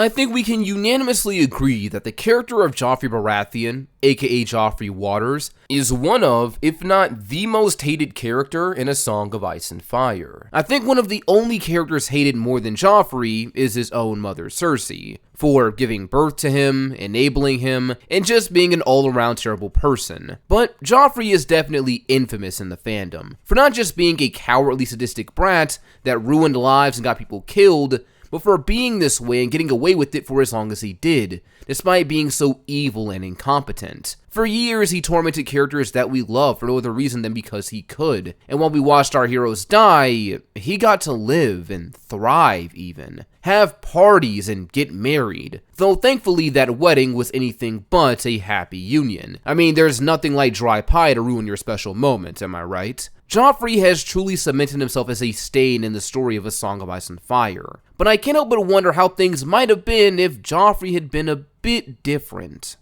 I think we can unanimously agree that the character of Joffrey Baratheon, aka Joffrey Waters, is one of, if not the most hated character in A Song of Ice and Fire. I think one of the only characters hated more than Joffrey is his own mother Cersei, for giving birth to him, enabling him, and just being an all-around terrible person. But Joffrey is definitely infamous in the fandom, for not just being a cowardly sadistic brat that ruined lives and got people killed, but for being this way and getting away with it for as long as he did, despite being so evil and incompetent. For years, he tormented characters that we love for no other reason than because he could, and while we watched our heroes die, he got to live and thrive even, have parties and get married, though thankfully that wedding was anything but a happy union. I mean, there's nothing like dry pie to ruin your special moment, am I right? Joffrey has truly cemented himself as a stain in the story of A Song of Ice and Fire, but I can't help but wonder how things might have been if Joffrey had been a bit different.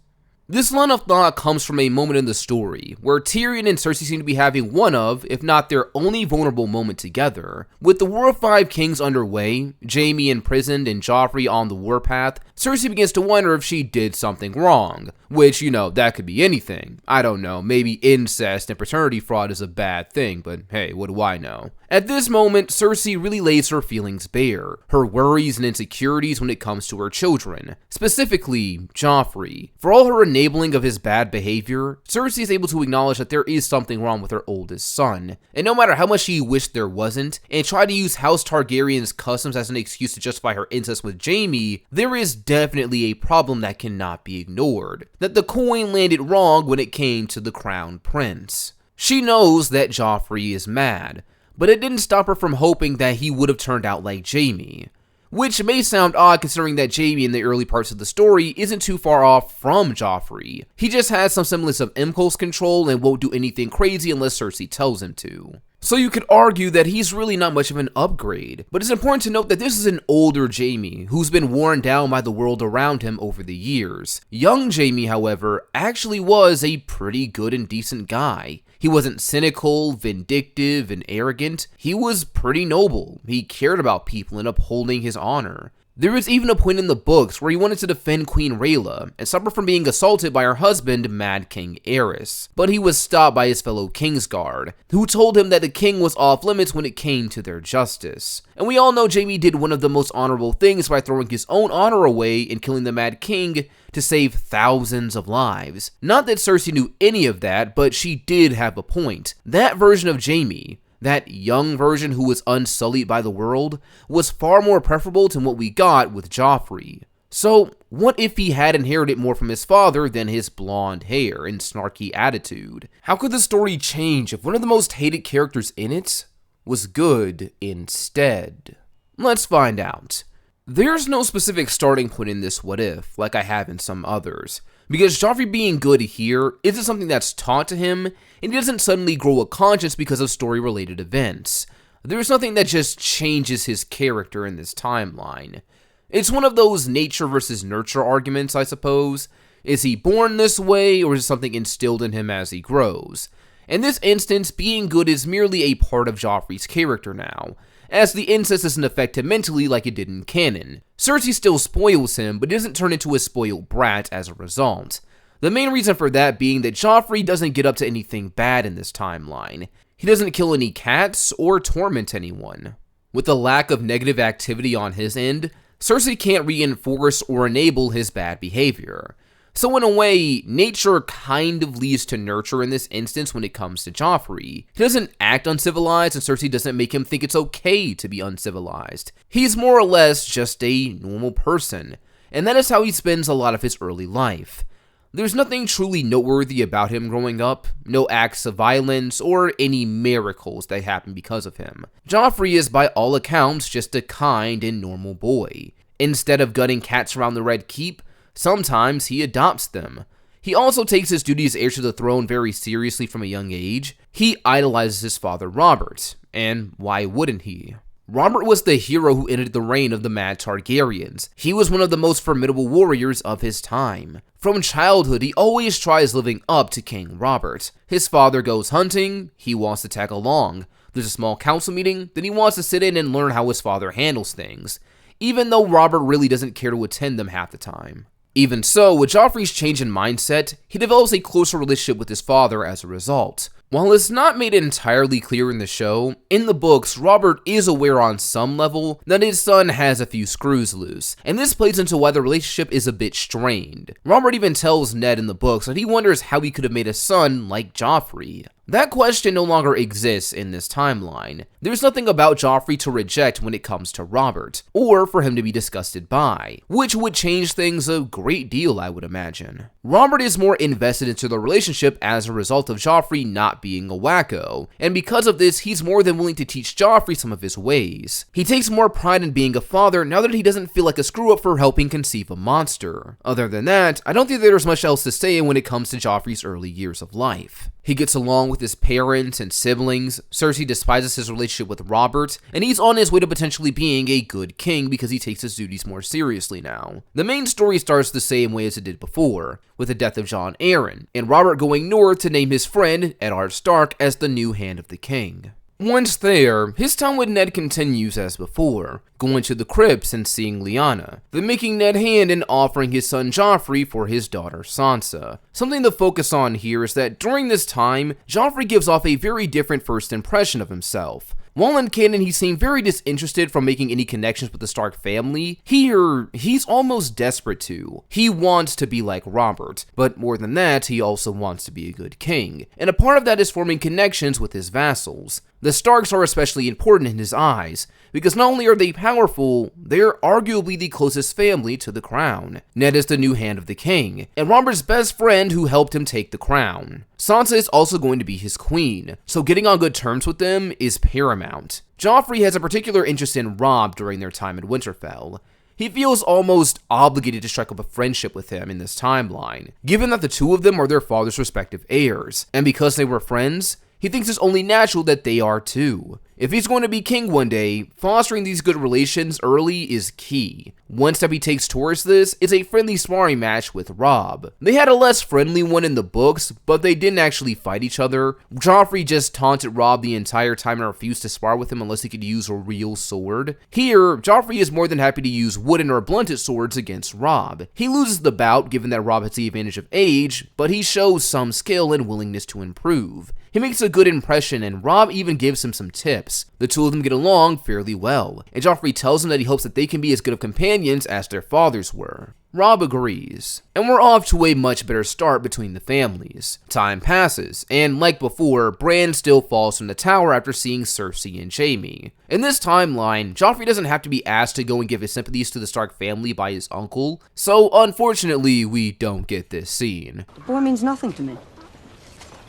This line of thought comes from a moment in the story, where Tyrion and Cersei seem to be having one of, if not their only vulnerable moment together. With the War of Five Kings underway, Jaime imprisoned and Joffrey on the warpath, Cersei begins to wonder if she did something wrong. Which, that could be anything. I don't know, maybe incest and paternity fraud is a bad thing, but hey, what do I know? At this moment, Cersei really lays her feelings bare, her worries and insecurities when it comes to her children, specifically Joffrey. For all her enabling of his bad behavior, Cersei is able to acknowledge that there is something wrong with her oldest son, and no matter how much she wished there wasn't, and tried to use House Targaryen's customs as an excuse to justify her incest with Jaime, there is definitely a problem that cannot be ignored. That the coin landed wrong when it came to the crown prince. She knows that Joffrey is mad, but it didn't stop her from hoping that he would have turned out like Jaime. Which may sound odd considering that Jaime in the early parts of the story isn't too far off from Joffrey. He just has some semblance of impulse control and won't do anything crazy unless Cersei tells him to. So you could argue that he's really not much of an upgrade, but it's important to note that this is an older Jaime who's been worn down by the world around him over the years. Young Jaime, however, actually was a pretty good and decent guy. He wasn't cynical, vindictive, and arrogant. He was pretty noble. He cared about people and upholding his honor. There was even a point in the books where he wanted to defend Queen Rhaella and stop her from being assaulted by her husband, Mad King Aerys. But he was stopped by his fellow Kingsguard, who told him that the king was off limits when it came to their justice. And we all know Jaime did one of the most honorable things by throwing his own honor away and killing the Mad King to save thousands of lives. Not that Cersei knew any of that, but she did have a point. That version of Jaime, that young version who was unsullied by the world, was far more preferable to what we got with Joffrey. So, what if he had inherited more from his father than his blonde hair and snarky attitude? How could the story change if one of the most hated characters in it was good instead? Let's find out. There's no specific starting point in this what if, like I have in some others, because Joffrey being good here isn't something that's taught to him, and he doesn't suddenly grow a conscience because of story-related events. There's nothing that just changes his character in this timeline. It's one of those nature versus nurture arguments, I suppose. Is he born this way, or is it something instilled in him as he grows? In this instance, being good is merely a part of Joffrey's character now, as the incest doesn't affect him mentally like it did in canon. Cersei still spoils him, but doesn't turn into a spoiled brat as a result. The main reason for that being that Joffrey doesn't get up to anything bad in this timeline. He doesn't kill any cats or torment anyone. With the lack of negative activity on his end, Cersei can't reinforce or enable his bad behavior. So in a way, nature kind of leads to nurture in this instance when it comes to Joffrey. He doesn't act uncivilized, and Cersei doesn't make him think it's okay to be uncivilized. He's more or less just a normal person, and that is how he spends a lot of his early life. There's nothing truly noteworthy about him growing up, no acts of violence, or any miracles that happen because of him. Joffrey is by all accounts just a kind and normal boy. Instead of gutting cats around the Red Keep, sometimes he adopts them. He also takes his duty as heir to the throne very seriously from a young age. He idolizes his father Robert, and why wouldn't he? Robert was the hero who ended the reign of the Mad Targaryens. He was one of the most formidable warriors of his time. From childhood, he always tries living up to King Robert. His father goes hunting, he wants to tag along. There's a small council meeting, then he wants to sit in and learn how his father handles things. even though Robert really doesn't care to attend them half the time. Even so, with Joffrey's change in mindset, he develops a closer relationship with his father as a result. While it's not made entirely clear in the show, in the books, Robert is aware on some level that his son has a few screws loose, and this plays into why the relationship is a bit strained. Robert even tells Ned in the books that he wonders how he could have made a son like Joffrey. That question no longer exists in this timeline. There's nothing about Joffrey to reject when it comes to Robert, or for him to be disgusted by, which would change things a great deal, I would imagine. Robert is more invested into the relationship as a result of Joffrey not being a wacko, and because of this, he's more than willing to teach Joffrey some of his ways. He takes more pride in being a father now that he doesn't feel like a screw-up for helping conceive a monster. Other than that, I don't think there's much else to say when it comes to Joffrey's early years of life. He gets along with his parents and siblings, Cersei despises his relationship with Robert, and he's on his way to potentially being a good king because he takes his duties more seriously now. The main story starts the same way as it did before, with the death of Jon Arryn, and Robert going north to name his friend, Ned Stark, as the new Hand of the King. Once there, his time with Ned continues as before, going to the crypts and seeing Lyanna, then making Ned hand and offering his son Joffrey for his daughter Sansa. Something to focus on here is that during this time, Joffrey gives off a very different first impression of himself. While in canon he seemed very disinterested from making any connections with the Stark family, here, he's almost desperate to. He wants to be like Robert, but more than that, he also wants to be a good king, and a part of that is forming connections with his vassals. The Starks are especially important in his eyes, because not only are they powerful, they're arguably the closest family to the crown. Ned is the new Hand of the King, and Robert's best friend who helped him take the crown. Sansa is also going to be his queen, so getting on good terms with them is paramount. Joffrey has a particular interest in Robb during their time at Winterfell. He feels almost obligated to strike up a friendship with him in this timeline, given that the two of them are their father's respective heirs, and because they were friends, he thinks it's only natural that they are too. If he's going to be king one day, fostering these good relations early is key. One step he takes towards this is a friendly sparring match with Robb. They had a less friendly one in the books, but they didn't actually fight each other. Joffrey just taunted Robb the entire time and refused to spar with him unless he could use a real sword. Here, Joffrey is more than happy to use wooden or blunted swords against Robb. He loses the bout given that Robb has the advantage of age, but he shows some skill and willingness to improve. He makes a good impression, and Robb even gives him some tips. The two of them get along fairly well, and Joffrey tells him that he hopes that they can be as good of companions as their fathers were. Robb agrees, and we're off to a much better start between the families. Time passes, and like before, Bran still falls from the tower after seeing Cersei and Jaime. In this timeline, Joffrey doesn't have to be asked to go and give his sympathies to the Stark family by his uncle, so unfortunately we don't get this scene. The boy means nothing to me.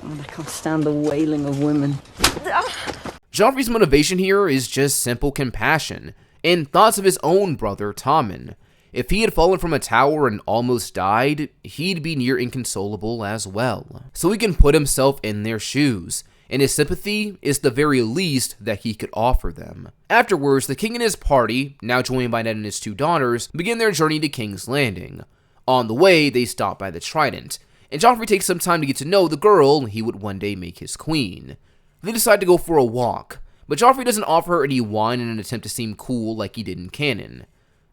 Oh, I can't stand the wailing of women. Joffrey's motivation here is just simple compassion, and thoughts of his own brother, Tommen. If he had fallen from a tower and almost died, he'd be near inconsolable as well. So he can put himself in their shoes, and his sympathy is the very least that he could offer them. Afterwards, the king and his party, now joined by Ned and his two daughters, begin their journey to King's Landing. On the way, they stop by the Trident, and Joffrey takes some time to get to know the girl he would one day make his queen. They decide to go for a walk, but Joffrey doesn't offer her any wine in an attempt to seem cool like he did in canon.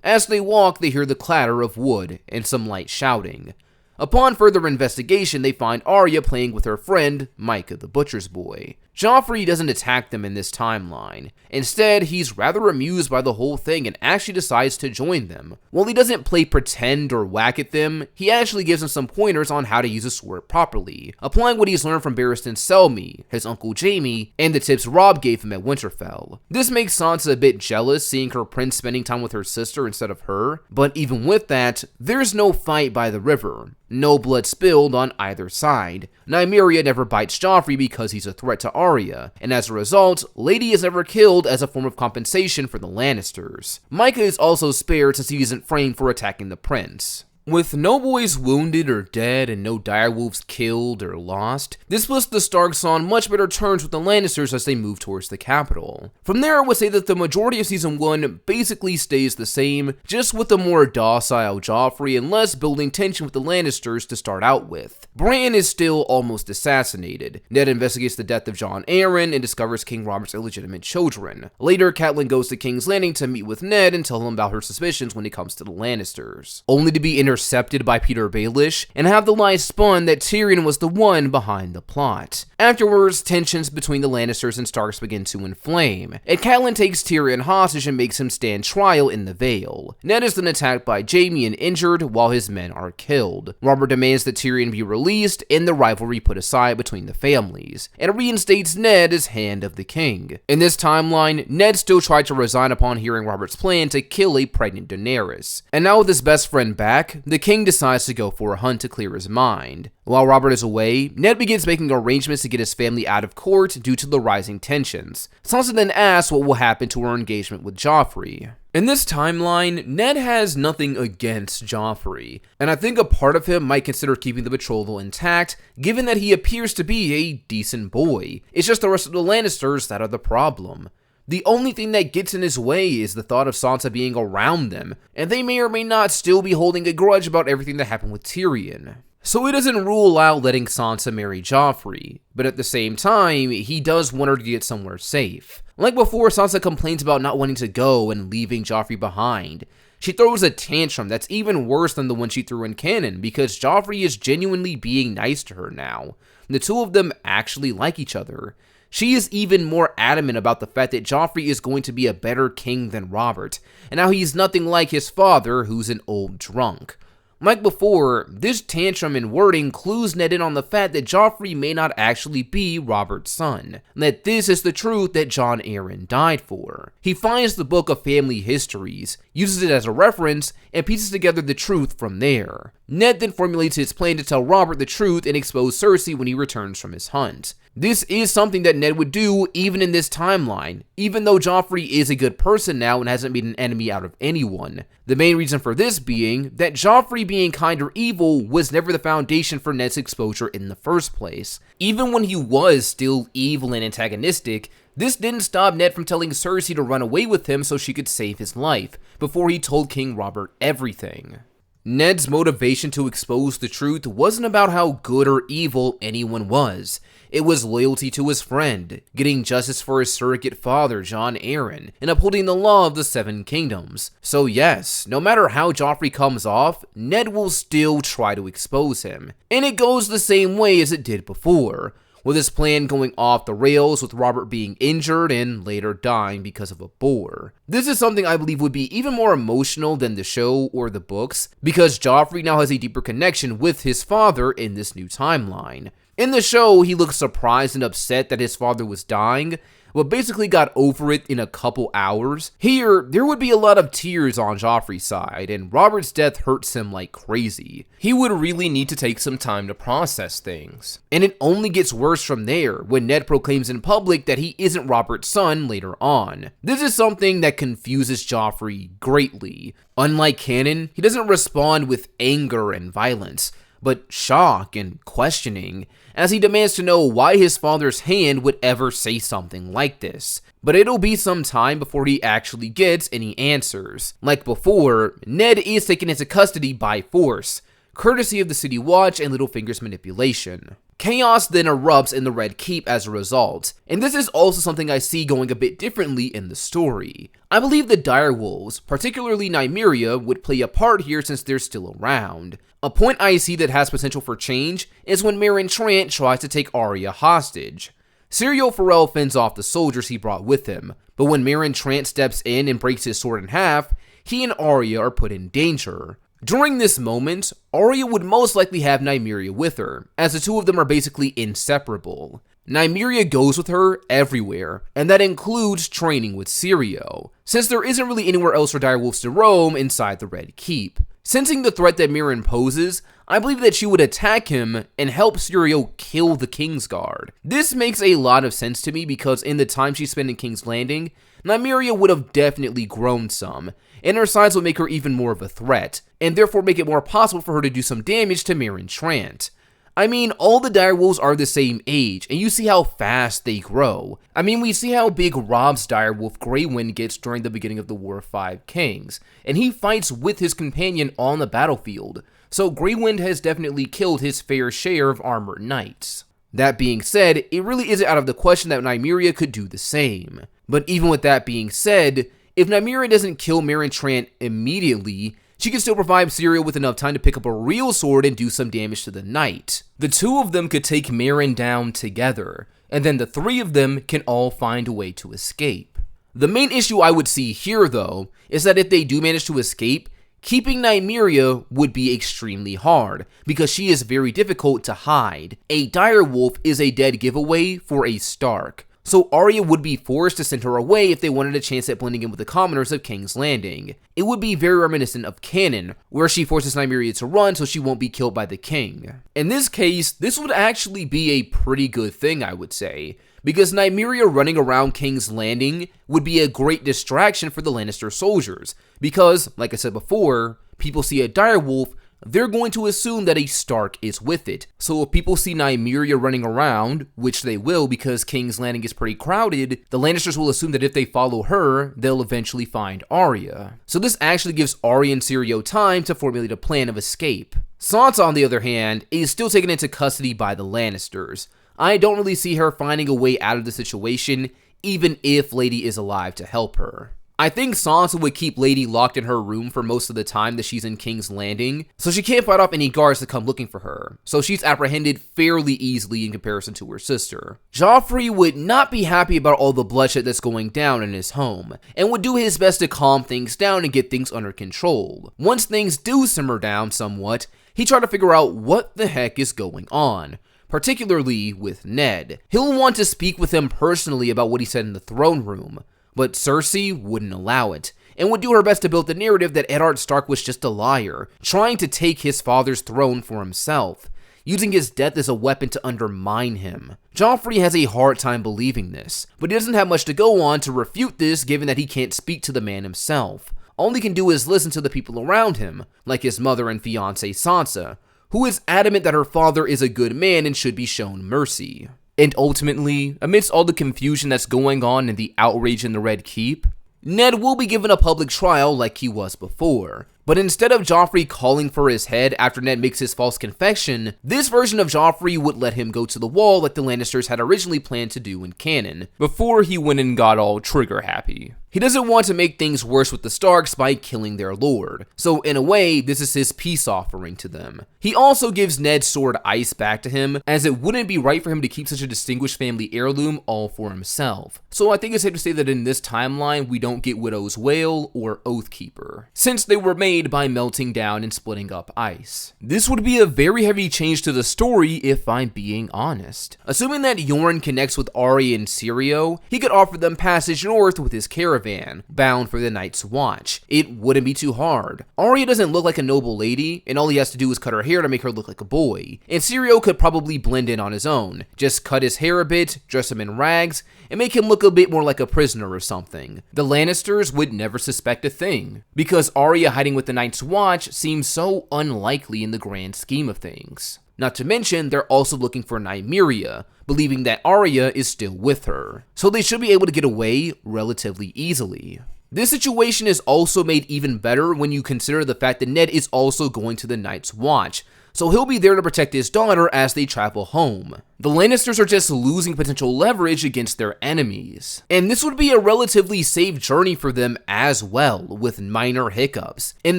As they walk, they hear the clatter of wood and some light shouting. Upon further investigation, they find Arya playing with her friend, Micah the Butcher's Boy. Joffrey doesn't attack them in this timeline. Instead, he's rather amused by the whole thing and actually decides to join them. While he doesn't play pretend or whack at them, he actually gives them some pointers on how to use a sword properly, applying what he's learned from Barristan Selmy, his uncle Jaime, and the tips Robb gave him at Winterfell. This makes Sansa a bit jealous, seeing her prince spending time with her sister instead of her, but even with that, there's no fight by the river. No blood spilled on either side. Nymeria never bites Joffrey because he's a threat to Arya, and as a result, Lady is never killed as a form of compensation for the Lannisters. Micah is also spared since he isn't framed for attacking the prince. With no boys wounded or dead and no direwolves killed or lost, this puts the Starks on much better terms with the Lannisters as they move towards the capital. From there, I would say that the majority of Season 1 basically stays the same, just with a more docile Joffrey and less building tension with the Lannisters to start out with. Bran is still almost assassinated. Ned investigates the death of Jon Arryn and discovers King Robert's illegitimate children. Later, Catelyn goes to King's Landing to meet with Ned and tell him about her suspicions when it comes to the Lannisters, only to be intercepted by Peter Baelish and have the lie spun that Tyrion was the one behind the plot. Afterwards, tensions between the Lannisters and Starks begin to inflame, and Catelyn takes Tyrion hostage and makes him stand trial in the Vale. Ned is then attacked by Jaime and injured, while his men are killed. Robert demands that Tyrion be released and the rivalry put aside between the families, and reinstates Ned as Hand of the King. In this timeline, Ned still tried to resign upon hearing Robert's plan to kill a pregnant Daenerys, and now with his best friend back, the king decides to go for a hunt to clear his mind. While Robert is away, Ned begins making arrangements to get his family out of court due to the rising tensions. Sansa then asks what will happen to her engagement with Joffrey. In this timeline, Ned has nothing against Joffrey, and I think a part of him might consider keeping the betrothal intact, given that he appears to be a decent boy. It's just the rest of the Lannisters that are the problem. The only thing that gets in his way is the thought of Sansa being around them, and they may or may not still be holding a grudge about everything that happened with Tyrion. So he doesn't rule out letting Sansa marry Joffrey, but at the same time, he does want her to get somewhere safe. Like before, Sansa complains about not wanting to go and leaving Joffrey behind. She throws a tantrum that's even worse than the one she threw in canon, because Joffrey is genuinely being nice to her now. The two of them actually like each other. She is even more adamant about the fact that Joffrey is going to be a better king than Robert, and how he's nothing like his father, who's an old drunk. Like before, this tantrum and wording clues Ned in on the fact that Joffrey may not actually be Robert's son, and that this is the truth that Jon Arryn died for. He finds the book of family histories, uses it as a reference, and pieces together the truth from there. Ned then formulates his plan to tell Robert the truth and expose Cersei when he returns from his hunt. This is something that Ned would do even in this timeline, even though Joffrey is a good person now and hasn't made an enemy out of anyone. The main reason for this being that Joffrey being kind or evil was never the foundation for Ned's exposure in the first place. Even when he was still evil and antagonistic, this didn't stop Ned from telling Cersei to run away with him so she could save his life, before he told King Robert everything. Ned's motivation to expose the truth wasn't about how good or evil anyone was. It was loyalty to his friend, getting justice for his surrogate father, Jon Arryn, and upholding the law of the Seven Kingdoms. So yes, no matter how Joffrey comes off, Ned will still try to expose him. And it goes the same way as it did before, with his plan going off the rails with Robert being injured and later dying because of a boar. This is something I believe would be even more emotional than the show or the books, because Joffrey now has a deeper connection with his father in this new timeline. In the show, he looks surprised and upset that his father was dying, but basically got over it in a couple hours. Here, there would be a lot of tears on Joffrey's side, and Robert's death hurts him like crazy. He would really need to take some time to process things. And it only gets worse from there, when Ned proclaims in public that he isn't Robert's son later on. This is something that confuses Joffrey greatly. Unlike canon, he doesn't respond with anger and violence, but shock and questioning, as he demands to know why his father's hand would ever say something like this. But it'll be some time before he actually gets any answers. Like before, Ned is taken into custody by force, courtesy of the City Watch and Littlefinger's manipulation. Chaos then erupts in the Red Keep as a result, and this is also something I see going a bit differently in the story. I believe the direwolves, particularly Nymeria, would play a part here since they're still around. A point I see that has potential for change is when Meryn Trant tries to take Arya hostage. Syrio Forel fends off the soldiers he brought with him, but when Meryn Trant steps in and breaks his sword in half, he and Arya are put in danger. During this moment, Arya would most likely have Nymeria with her, as the two of them are basically inseparable. Nymeria goes with her everywhere, and that includes training with Syrio, since there isn't really anywhere else for direwolves to roam inside the Red Keep. Sensing the threat that Meryn poses, I believe that she would attack him and help Syrio kill the Kingsguard. This makes a lot of sense to me because in the time she spent in King's Landing, Nymeria would have definitely grown some, and her size would make her even more of a threat, and therefore make it more possible for her to do some damage to Meryn Trant. I mean, all the direwolves are the same age, and you see how fast they grow. I mean, we see how big Robb's direwolf Grey Wind gets during the beginning of the War of Five Kings, and he fights with his companion on the battlefield, so Grey Wind has definitely killed his fair share of armored knights. That being said, it really isn't out of the question that Nymeria could do the same. But even with that being said, if Nymeria doesn't kill Meryn Trant immediately, she can still provide Syrio with enough time to pick up a real sword and do some damage to the knight. The two of them could take Meryn down together, and then the three of them can all find a way to escape. The main issue I would see here, though, is that if they do manage to escape, keeping Nymeria would be extremely hard, because she is very difficult to hide. A direwolf is a dead giveaway for a Stark, so Arya would be forced to send her away if they wanted a chance at blending in with the commoners of King's Landing. It would be very reminiscent of Canon, where she forces Nymeria to run so she won't be killed by the king. In this case, this would actually be a pretty good thing, I would say, because Nymeria running around King's Landing would be a great distraction for the Lannister soldiers, because, like I said before, people see a direwolf, they're going to assume that a Stark is with it. So if people see Nymeria running around, which they will because King's Landing is pretty crowded, the Lannisters will assume that if they follow her, they'll eventually find Arya. So this actually gives Arya and Syrio time to formulate a plan of escape. Sansa, on the other hand, is still taken into custody by the Lannisters. I don't really see her finding a way out of the situation, even if Lady is alive to help her. I think Sansa would keep Lady locked in her room for most of the time that she's in King's Landing, so she can't fight off any guards to come looking for her, so she's apprehended fairly easily in comparison to her sister. Joffrey would not be happy about all the bloodshed that's going down in his home, and would do his best to calm things down and get things under control. Once things do simmer down somewhat, he tried to figure out what the heck is going on, particularly with Ned. He'll want to speak with him personally about what he said in the throne room, but Cersei wouldn't allow it, and would do her best to build the narrative that Eddard Stark was just a liar, trying to take his father's throne for himself, using his death as a weapon to undermine him. Joffrey has a hard time believing this, but he doesn't have much to go on to refute this given that he can't speak to the man himself. All he can do is listen to the people around him, like his mother and fiancée Sansa, who is adamant that her father is a good man and should be shown mercy. And ultimately, amidst all the confusion that's going on and the outrage in the Red Keep, Ned will be given a public trial like he was before. But instead of Joffrey calling for his head after Ned makes his false confession, this version of Joffrey would let him go to the wall like the Lannisters had originally planned to do in canon, before he went and got all trigger happy. He doesn't want to make things worse with the Starks by killing their lord, so in a way, this is his peace offering to them. He also gives Ned's sword Ice back to him, as it wouldn't be right for him to keep such a distinguished family heirloom all for himself. So I think it's safe to say that in this timeline, we don't get Widow's Wail or Oathkeeper, since they were made by melting down and splitting up ice. This would be a very heavy change to the story if I'm being honest. Assuming that Yorn connects with Arya and Syrio, he could offer them passage north with his caravan, bound for the Night's Watch. It wouldn't be too hard. Arya doesn't look like a noble lady, and all he has to do is cut her hair to make her look like a boy, and Syrio could probably blend in on his own. Just cut his hair a bit, dress him in rags, and make him look a bit more like a prisoner or something. The Lannisters would never suspect a thing, because Arya hiding with the Night's Watch seems so unlikely in the grand scheme of things. Not to mention, they're also looking for Nymeria, believing that Arya is still with her, so they should be able to get away relatively easily. This situation is also made even better when you consider the fact that Ned is also going to the Night's Watch, so he'll be there to protect his daughter as they travel home. The Lannisters are just losing potential leverage against their enemies, and this would be a relatively safe journey for them as well, with minor hiccups. In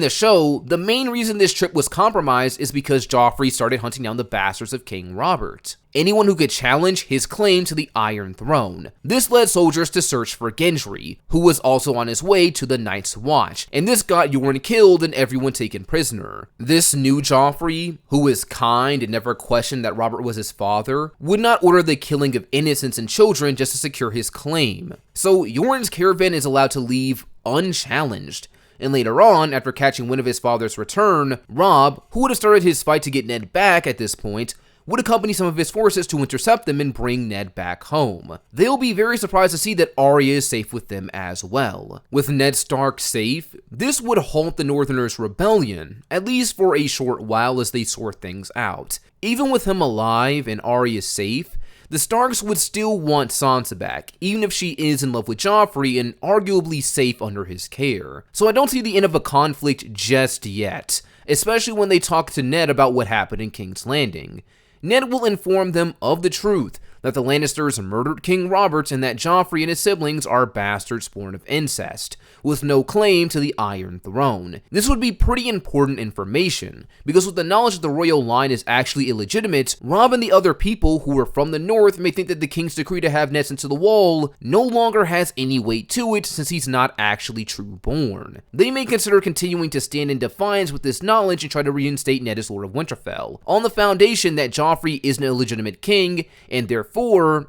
the show, the main reason this trip was compromised is because Joffrey started hunting down the bastards of King Robert, anyone who could challenge his claim to the Iron Throne. This led soldiers to search for Gendry, who was also on his way to the Night's Watch, and this got Yorn killed and everyone taken prisoner. This new Joffrey, who is kind and never questioned that Robert was his father, would not order the killing of innocents and children just to secure his claim. So Yorn's caravan is allowed to leave unchallenged, and later on, after catching wind of his father's return, Robb, who would have started his fight to get Ned back at this point, would accompany some of his forces to intercept them and bring Ned back home. They'll be very surprised to see that Arya is safe with them as well. With Ned Stark safe, this would halt the Northerners' rebellion, at least for a short while as they sort things out. Even with him alive and Arya safe, the Starks would still want Sansa back, even if she is in love with Joffrey and arguably safe under his care. So I don't see the end of a conflict just yet, especially when they talk to Ned about what happened in King's Landing. Ned will inform them of the truth, that the Lannisters murdered King Robert and that Joffrey and his siblings are bastards born of incest, with no claim to the Iron Throne. This would be pretty important information, because with the knowledge that the royal line is actually illegitimate, Robb and the other people who are from the north may think that the king's decree to have Ned sent to the wall no longer has any weight to it since he's not actually true born. They may consider continuing to stand in defiance with this knowledge and try to reinstate Ned as Lord of Winterfell, on the foundation that Joffrey is an illegitimate king, and therefore,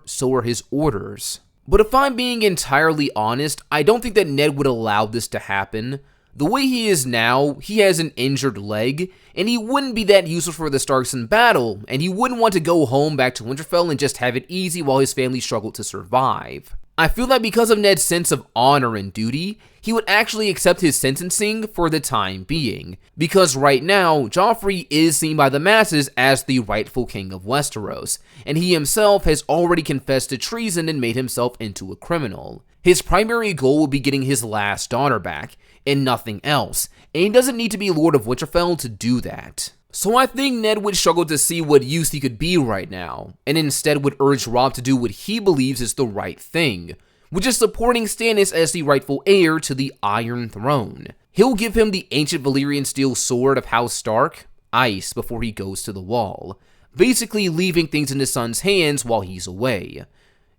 so are his orders. But if I'm being entirely honest, I don't think that Ned would allow this to happen. The way he is now, he has an injured leg, and he wouldn't be that useful for the Starks in battle, and he wouldn't want to go home back to Winterfell and just have it easy while his family struggled to survive. I feel that because of Ned's sense of honor and duty, he would actually accept his sentencing for the time being, because right now, Joffrey is seen by the masses as the rightful king of Westeros, and he himself has already confessed to treason and made himself into a criminal. His primary goal would be getting his last daughter back, and nothing else, and he doesn't need to be Lord of Winterfell to do that. So I think Ned would struggle to see what use he could be right now, and instead would urge Robb to do what he believes is the right thing, which is supporting Stannis as the rightful heir to the Iron Throne. He'll give him the ancient Valyrian steel sword of House Stark, Ice, before he goes to the Wall, basically leaving things in his son's hands while he's away.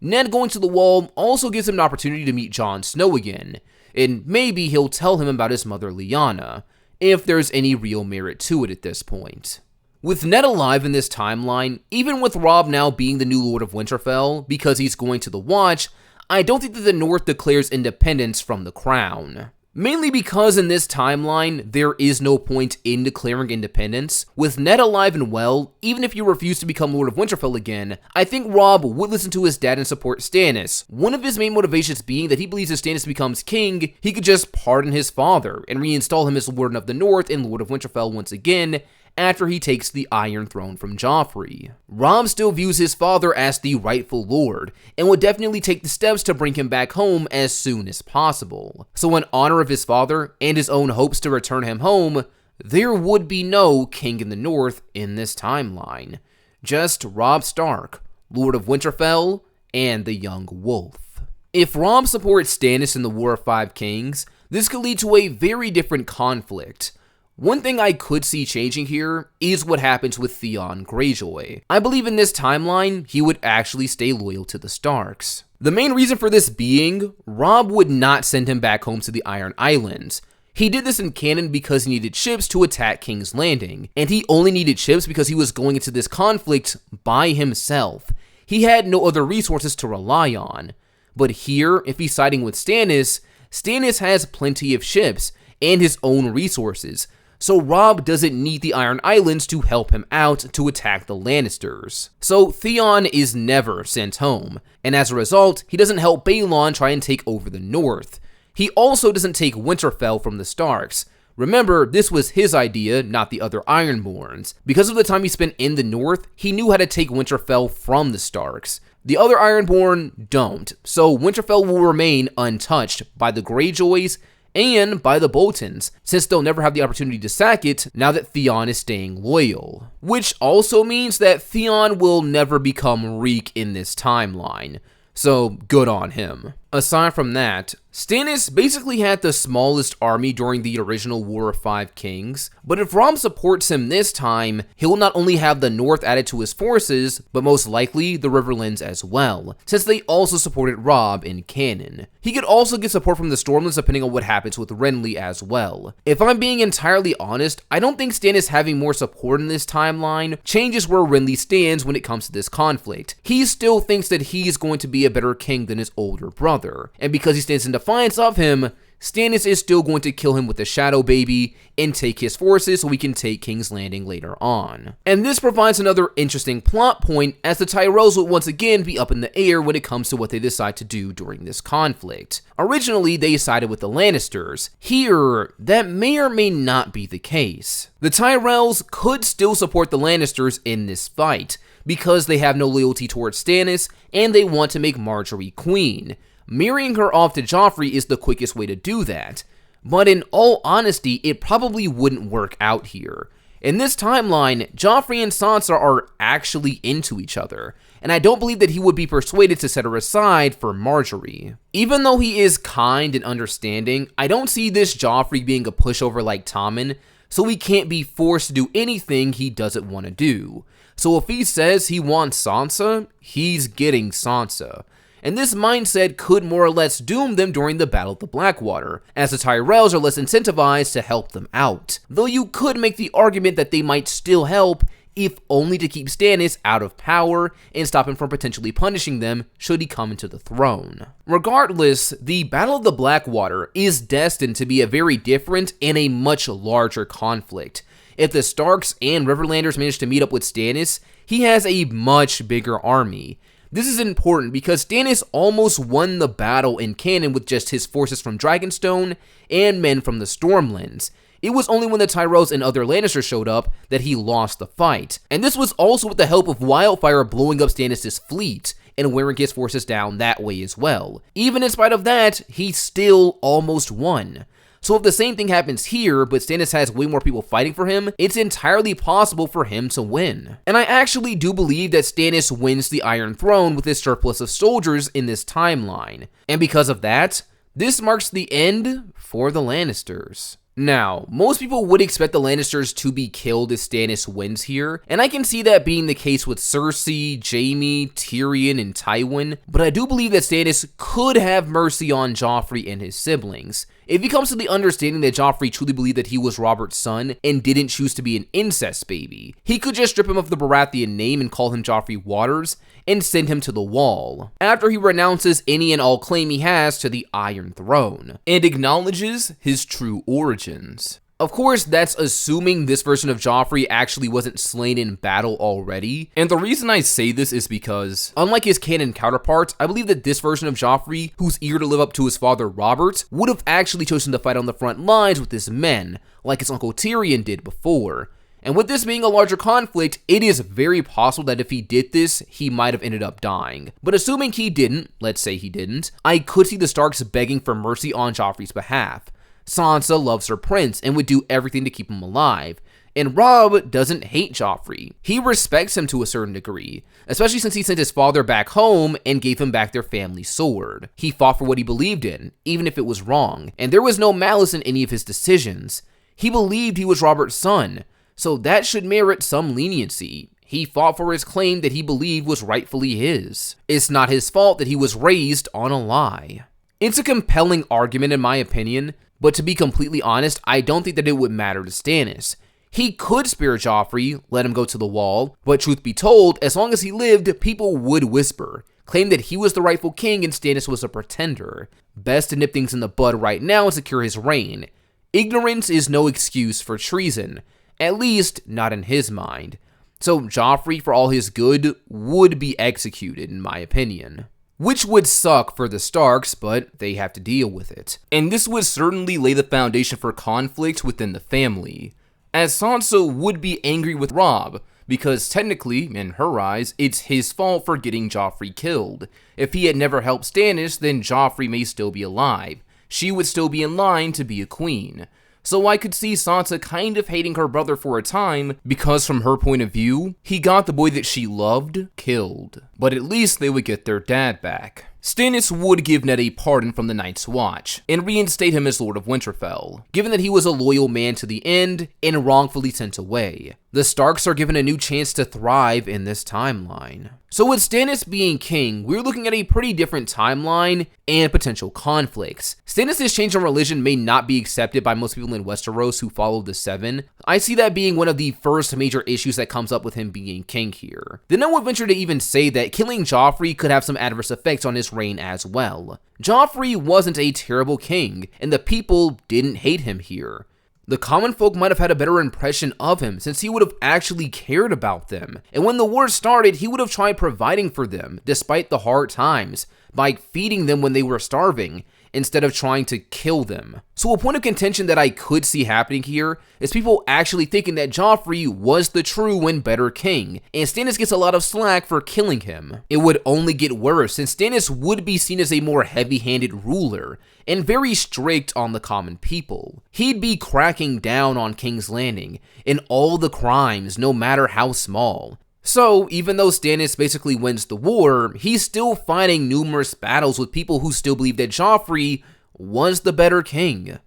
Ned going to the Wall also gives him an opportunity to meet Jon Snow again, and maybe he'll tell him about his mother Lyanna, if there's any real merit to it at this point. With Ned alive in this timeline, even with Robb now being the new Lord of Winterfell because he's going to the Watch, I don't think that the North declares independence from the crown. Mainly because in this timeline, there is no point in declaring independence. With Ned alive and well, even if you refuse to become Lord of Winterfell again, I think Robb would listen to his dad and support Stannis. One of his main motivations being that he believes if Stannis becomes king, he could just pardon his father and reinstall him as Warden of the North and Lord of Winterfell once again, after he takes the Iron Throne from Joffrey. Robb still views his father as the rightful lord, and would definitely take the steps to bring him back home as soon as possible. So in honor of his father, and his own hopes to return him home, there would be no king in the North in this timeline. Just Robb Stark, Lord of Winterfell, and the Young Wolf. If Robb supports Stannis in the War of Five Kings, this could lead to a very different conflict. One thing I could see changing here is what happens with Theon Greyjoy. I believe in this timeline, he would actually stay loyal to the Starks. The main reason for this being, Robb would not send him back home to the Iron Islands. He did this in canon because he needed ships to attack King's Landing, and he only needed ships because he was going into this conflict by himself. He had no other resources to rely on. But here, if he's siding with Stannis, Stannis has plenty of ships and his own resources, so Robb doesn't need the Iron Islands to help him out to attack the Lannisters. So Theon is never sent home, and as a result, he doesn't help Balon try and take over the North. He also doesn't take Winterfell from the Starks. Remember, this was his idea, not the other Ironborns. Because of the time he spent in the North, he knew how to take Winterfell from the Starks. The other Ironborn don't, so Winterfell will remain untouched by the Greyjoys and by the Boltons, since they'll never have the opportunity to sack it now that Theon is staying loyal. Which also means that Theon will never become Reek in this timeline, so good on him. Aside from that, Stannis basically had the smallest army during the original War of Five Kings, but if Robb supports him this time, he'll not only have the North added to his forces, but most likely the Riverlands as well, since they also supported Robb in canon. He could also get support from the Stormlands depending on what happens with Renly as well. If I'm being entirely honest, I don't think Stannis having more support in this timeline changes where Renly stands when it comes to this conflict. He still thinks that he's going to be a better king than his older brother, and because he stands in defiance of him, Stannis is still going to kill him with the Shadow Baby and take his forces so we can take King's Landing later on. And this provides another interesting plot point, as the Tyrells will once again be up in the air when it comes to what they decide to do during this conflict. Originally, they sided with the Lannisters. Here, that may or may not be the case. The Tyrells could still support the Lannisters in this fight, because they have no loyalty towards Stannis, and they want to make Marjorie queen. Marrying her off to Joffrey is the quickest way to do that, but in all honesty, it probably wouldn't work out here. In this timeline, Joffrey and Sansa are actually into each other, and I don't believe that he would be persuaded to set her aside for Marjorie. Even though he is kind and understanding, I don't see this Joffrey being a pushover like Tommen, so he can't be forced to do anything he doesn't want to do. So if he says he wants Sansa, he's getting Sansa. And this mindset could more or less doom them during the Battle of the Blackwater, as the Tyrells are less incentivized to help them out. Though you could make the argument that they might still help, if only to keep Stannis out of power and stop him from potentially punishing them should he come into the throne. Regardless, the Battle of the Blackwater is destined to be a very different and a much larger conflict. If the Starks and Riverlanders manage to meet up with Stannis, he has a much bigger army. This is important because Stannis almost won the battle in canon with just his forces from Dragonstone and men from the Stormlands. It was only when the Tyrells and other Lannisters showed up that he lost the fight. And this was also with the help of Wildfire blowing up Stannis' fleet and wearing his forces down that way as well. Even in spite of that, he still almost won. So if the same thing happens here, but Stannis has way more people fighting for him, it's entirely possible for him to win. And I actually do believe that Stannis wins the Iron Throne with his surplus of soldiers in this timeline. And because of that, this marks the end for the Lannisters. Now, most people would expect the Lannisters to be killed if Stannis wins here, and I can see that being the case with Cersei, Jaime, Tyrion, and Tywin, but I do believe that Stannis could have mercy on Joffrey and his siblings. If he comes to the understanding that Joffrey truly believed that he was Robert's son and didn't choose to be an incest baby, he could just strip him of the Baratheon name and call him Joffrey Waters and send him to the Wall, after he renounces any and all claim he has to the Iron Throne, and acknowledges his true origins. Of course, that's assuming this version of Joffrey actually wasn't slain in battle already, and the reason I say this is because, unlike his canon counterparts, I believe that this version of Joffrey, who's eager to live up to his father Robert, would have actually chosen to fight on the front lines with his men, like his uncle Tyrion did before. And with this being a larger conflict, it is very possible that if he did this, he might have ended up dying. But assuming he didn't, let's say he didn't, I could see the Starks begging for mercy on Joffrey's behalf. Sansa loves her prince and would do everything to keep him alive. And Robb doesn't hate Joffrey. He respects him to a certain degree, especially since he sent his father back home and gave him back their family sword. He fought for what he believed in, even if it was wrong, and there was no malice in any of his decisions. He believed he was Robert's son, so that should merit some leniency. He fought for his claim that he believed was rightfully his. It's not his fault that he was raised on a lie. It's a compelling argument in my opinion, but to be completely honest, I don't think that it would matter to Stannis. He could spare Joffrey, let him go to the Wall, but truth be told, as long as he lived, people would whisper, claim that he was the rightful king and Stannis was a pretender. Best to nip things in the bud right now and secure his reign. Ignorance is no excuse for treason. At least, not in his mind. So Joffrey, for all his good, would be executed, in my opinion. Which would suck for the Starks, but they have to deal with it. And this would certainly lay the foundation for conflict within the family, as Sansa would be angry with Robb, because technically, in her eyes, it's his fault for getting Joffrey killed. If he had never helped Stannis, then Joffrey may still be alive. She would still be in line to be a queen. So I could see Sansa kind of hating her brother for a time, because from her point of view, he got the boy that she loved killed. But at least they would get their dad back. Stannis would give Ned a pardon from the Night's Watch, and reinstate him as Lord of Winterfell, given that he was a loyal man to the end, and wrongfully sent away. The Starks are given a new chance to thrive in this timeline. So with Stannis being king, we're looking at a pretty different timeline and potential conflicts. Stannis' change in religion may not be accepted by most people in Westeros who follow the Seven. I see that being one of the first major issues that comes up with him being king here. Then I would venture to even say that killing Joffrey could have some adverse effects on his reign as well. Joffrey wasn't a terrible king, and the people didn't hate him here. The common folk might have had a better impression of him since he would have actually cared about them, and when the war started, he would have tried providing for them, despite the hard times, by feeding them when they were starving, instead of trying to kill them. So a point of contention that I could see happening here is people actually thinking that Joffrey was the true and better king, and Stannis gets a lot of slack for killing him. It would only get worse since Stannis would be seen as a more heavy-handed ruler, and very strict on the common people. He'd be cracking down on King's Landing, and all the crimes, no matter how small. So, even though Stannis basically wins the war, he's still fighting numerous battles with people who still believe that Joffrey was the better king.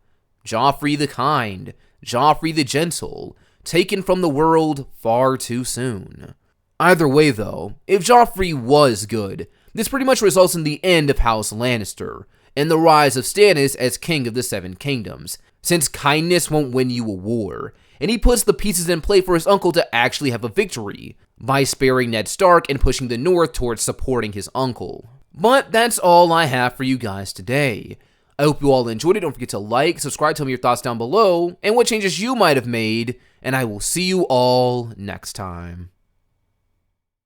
Joffrey the kind, Joffrey the gentle, taken from the world far too soon. Either way though, if Joffrey was good, this pretty much results in the end of House Lannister, and the rise of Stannis as king of the Seven Kingdoms, since kindness won't win you a war, and he puts the pieces in play for his uncle to actually have a victory, by sparing Ned Stark and pushing the North towards supporting his uncle. But that's all I have for you guys today. I hope you all enjoyed it. Don't forget to like, subscribe, tell me your thoughts down below, and what changes you might have made, and I will see you all next time.